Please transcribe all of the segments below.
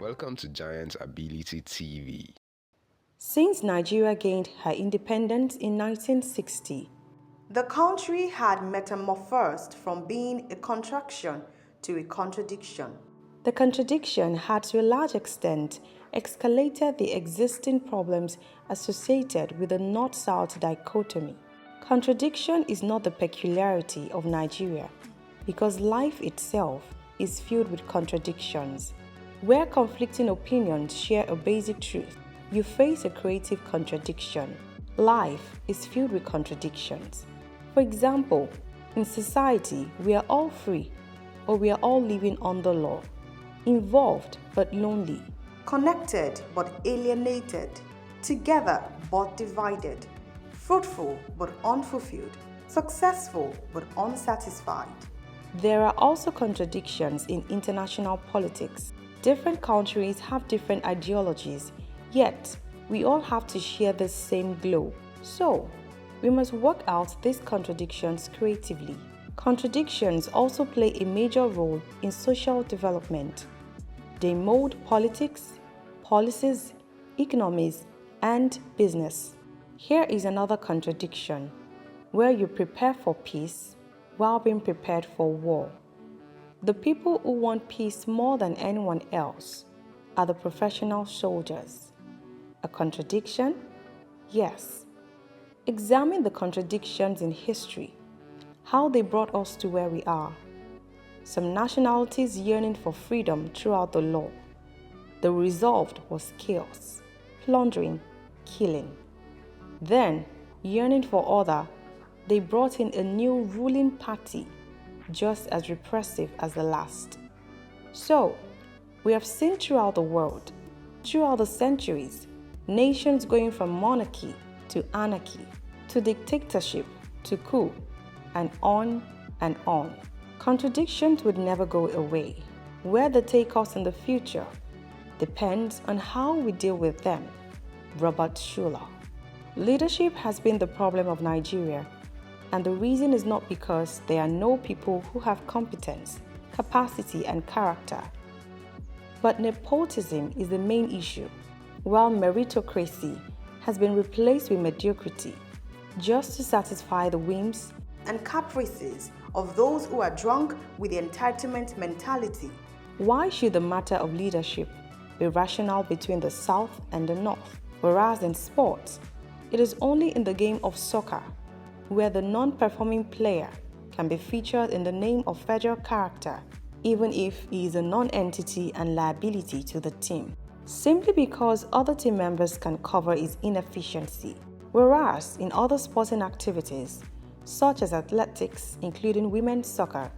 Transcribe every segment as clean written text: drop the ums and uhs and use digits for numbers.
Welcome to Giant Ability TV. Since Nigeria gained her independence in 1960, the country had metamorphosed from being a contraction to a contradiction. The contradiction had to a large extent escalated the existing problems associated with the North-South dichotomy. Contradiction is not the peculiarity of Nigeria because life itself is filled with contradictions. Where conflicting opinions share a basic truth, you face a creative contradiction. Life is filled with contradictions. For example, in society, we are all free, or we are all living under law, involved but lonely, Connected but alienated, together but divided, fruitful but unfulfilled, successful but unsatisfied. There are also contradictions in international politics. Different countries have different ideologies, yet we all have to share the same globe. So, we must work out these contradictions creatively. Contradictions also play a major role in social development. They mold politics, policies, economies, and business. Here is another contradiction, where you prepare for peace while being prepared for war. The people who want peace more than anyone else are the professional soldiers. A contradiction? Yes. Examine the contradictions in history, how they brought us to where we are. Some nationalities yearning for freedom throughout the law. The result was chaos, plundering, killing. Then, yearning for order, they brought in a new ruling party, just as repressive as the last. So, we have seen throughout the world, throughout the centuries, nations going from monarchy to anarchy, to dictatorship, to coup, and on and on. Contradictions would never go away. Where they take us in the future depends on how we deal with them. Robert Schuller. Leadership has been the problem of Nigeria, and the reason is not because there are no people who have competence, capacity, and character. But nepotism is the main issue, while meritocracy has been replaced with mediocrity, just to satisfy the whims and caprices of those who are drunk with the entitlement mentality. Why should the matter of leadership be rational between the South and the North, whereas in sports, it is only in the game of soccer where the non-performing player can be featured in the name of federal character, even if he is a non-entity and liability to the team, simply because other team members can cover his inefficiency. Whereas in other sporting activities, such as athletics, including women's soccer,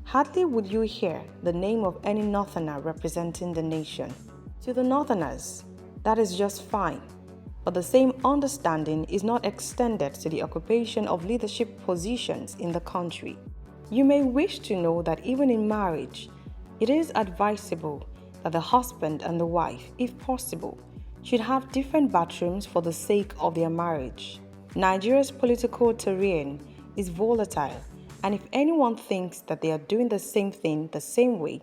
hardly would you hear the name of any Northerner representing the nation. To the Northerners, that is just fine, but the same understanding is not extended to the occupation of leadership positions in the country. You may wish to know that even in marriage, it is advisable that the husband and the wife, if possible, should have different bathrooms for the sake of their marriage. Nigeria's political terrain is volatile, and if anyone thinks that they are doing the same thing the same way,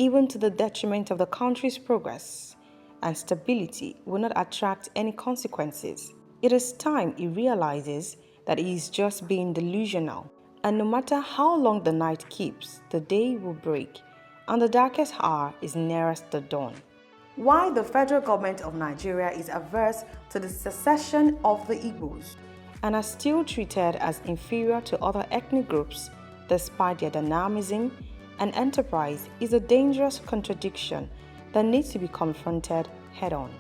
even to the detriment of the country's progress and stability, will not attract any consequences. It is time he realizes that he is just being delusional, and no matter how long the night keeps, the day will break, and the darkest hour is nearest the dawn. Why the federal government of Nigeria is averse to the secession of the Igbos and are still treated as inferior to other ethnic groups despite their dynamism and enterprise is a dangerous contradiction that needs to be confronted head-on.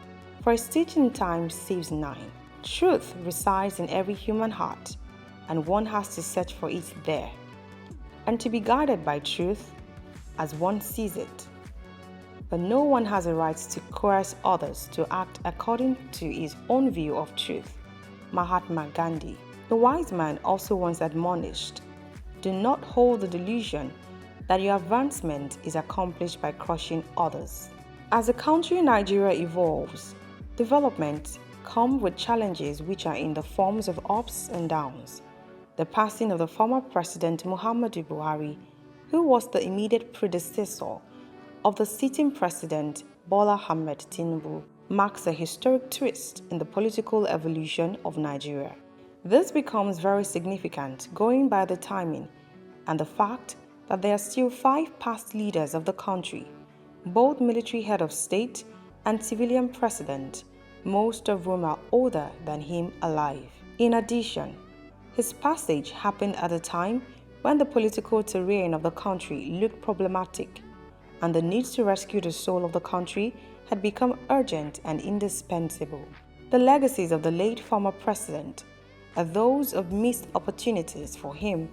For a stitch in time saves nine. Truth resides in every human heart, and one has to search for it there, and to be guided by truth as one sees it. But no one has a right to coerce others to act according to his own view of truth. Mahatma Gandhi. The wise man also once admonished, do not hold the delusion that your advancement is accomplished by crushing others. As the country Nigeria evolves, development comes with challenges which are in the forms of ups and downs. The passing of the former President Muhammadu Buhari, who was the immediate predecessor of the sitting president, Bola Ahmed Tinubu, marks a historic twist in the political evolution of Nigeria. This becomes very significant going by the timing and the fact that there are still 5 past leaders of the country, both military head of state and civilian president, most of whom are older than him alive. In addition, his passage happened at a time when the political terrain of the country looked problematic and the need to rescue the soul of the country had become urgent and indispensable. The legacies of the late former president are those of missed opportunities for him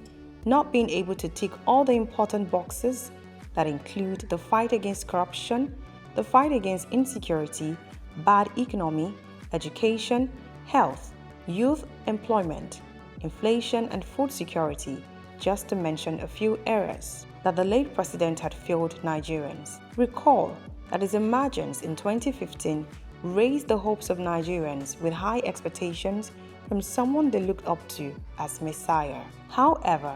not being able to tick all the important boxes that include the fight against corruption, the fight against insecurity, bad economy, education, health, youth employment, inflation and food security, just to mention a few areas that the late president had failed Nigerians. Recall that his emergence in 2015 raised the hopes of Nigerians with high expectations from someone they looked up to as Messiah. However,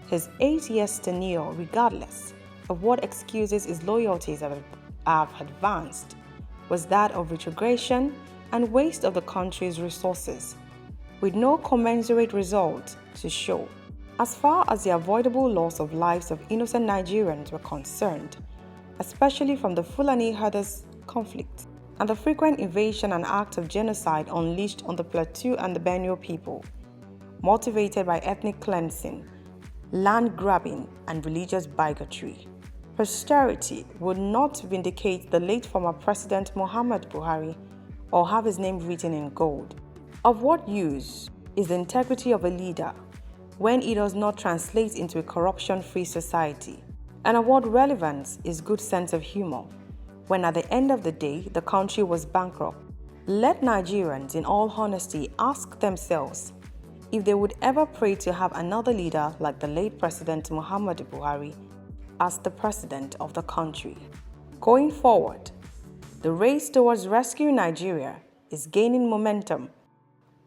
his 8 years tenure, regardless of what excuses his loyalties have advanced, was that of retrogression and waste of the country's resources, with no commensurate result to show. As far as the avoidable loss of lives of innocent Nigerians were concerned, especially from the Fulani herders conflict and the frequent invasion and acts of genocide unleashed on the Plateau and the Benue people, motivated by ethnic cleansing, land grabbing, and religious bigotry. Posterity would not vindicate the late former President Muhammad Buhari or have his name written in gold. Of what use is the integrity of a leader when it does not translate into a corruption-free society? And of what relevance is good sense of humor when at the end of the day the country was bankrupt? Let Nigerians in all honesty ask themselves if they would ever pray to have another leader like the late President Muhammad Buhari as the president of the country. Going forward, the race towards rescuing Nigeria is gaining momentum.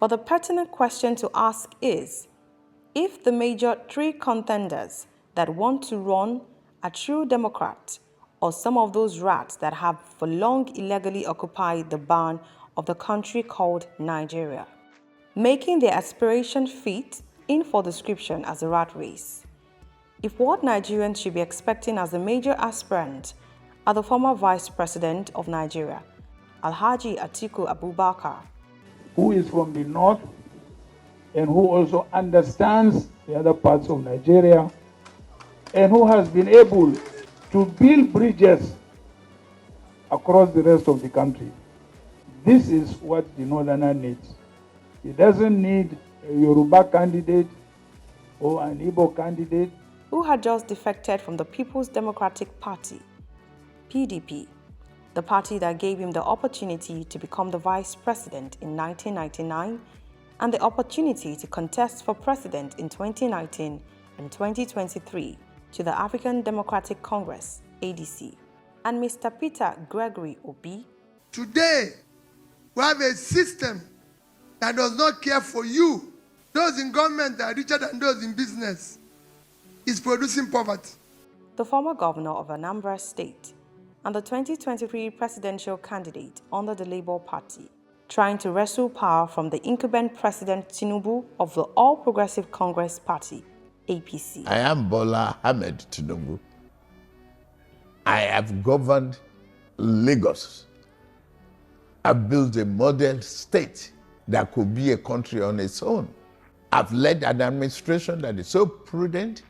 But the pertinent question to ask is, if the major 3 contenders that want to run are true Democrats or some of those rats that have for long illegally occupied the barn of the country called Nigeria, making their aspiration fit in for description as a rat race. If what Nigerians should be expecting as a major aspirant are the former Vice President of Nigeria, Alhaji Atiku Abubakar, who is from the north and who also understands the other parts of Nigeria and who has been able to build bridges across the rest of the country. This is what the northerner needs. He doesn't need a Yoruba candidate or an Igbo candidate, who had just defected from the People's Democratic Party, PDP, the party that gave him the opportunity to become the vice president in 1999 and the opportunity to contest for president in 2019 and 2023 to the African Democratic Congress, ADC, and Mr. Peter Obi. Today, we have a system that does not care for you. Those in government that are richer than those in business is producing poverty. The former governor of Anambra State and the 2023 presidential candidate under the Labour Party, trying to wrestle power from the incumbent President Tinubu of the All Progressive Congress Party, APC. I am Bola Ahmed Tinubu. I have governed Lagos. I've built a model state that could be a country on its own. I've led an administration that is so prudent.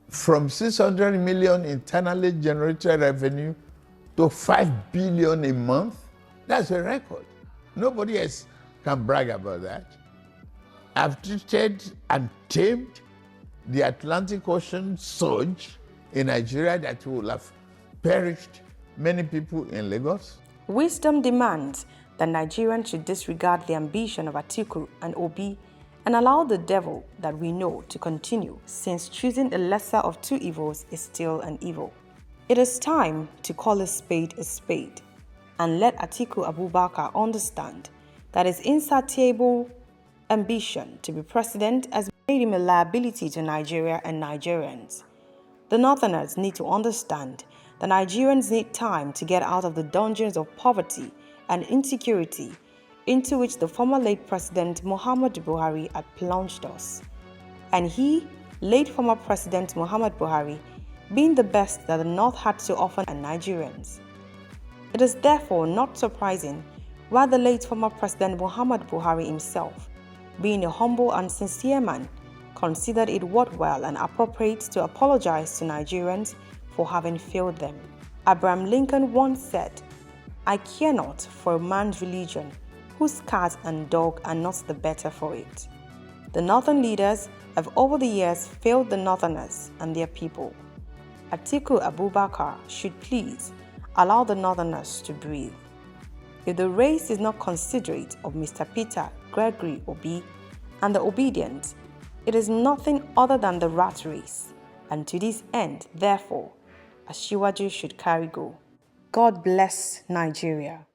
From 600 million internally generated revenue to 5 billion a month, that's a record. Nobody else can brag about that. I've treated and tamed the Atlantic Ocean surge in Nigeria that will have perished many people in Lagos. Wisdom demands that Nigerians should disregard the ambition of Atiku and Obi and allow the devil that we know to continue, since choosing the lesser of 2 evils is still an evil. It is time to call a spade and let Atiku Abubakar understand that his insatiable ambition to be president has made him a liability to Nigeria and Nigerians. The Northerners need to understand that Nigerians need time to get out of the dungeons of poverty and insecurity into which the former late President Muhammadu Buhari had plunged us. And he, late former President Muhammadu Buhari, being the best that the North had to offer Nigerians. It is therefore not surprising why the late former President Muhammadu Buhari himself, being a humble and sincere man, considered it worthwhile and appropriate to apologize to Nigerians for having failed them. Abraham Lincoln once said, "I care not for a man's religion, whose cat and dog are not the better for it." The Northern leaders have over the years failed the Northerners and their people. Atiku Abubakar should please allow the Northerners to breathe. If the race is not considerate of Mr. Peter Obi and the obedient, it is nothing other than the rat race, and to this end, therefore, Asiwaju should carry go. God bless Nigeria.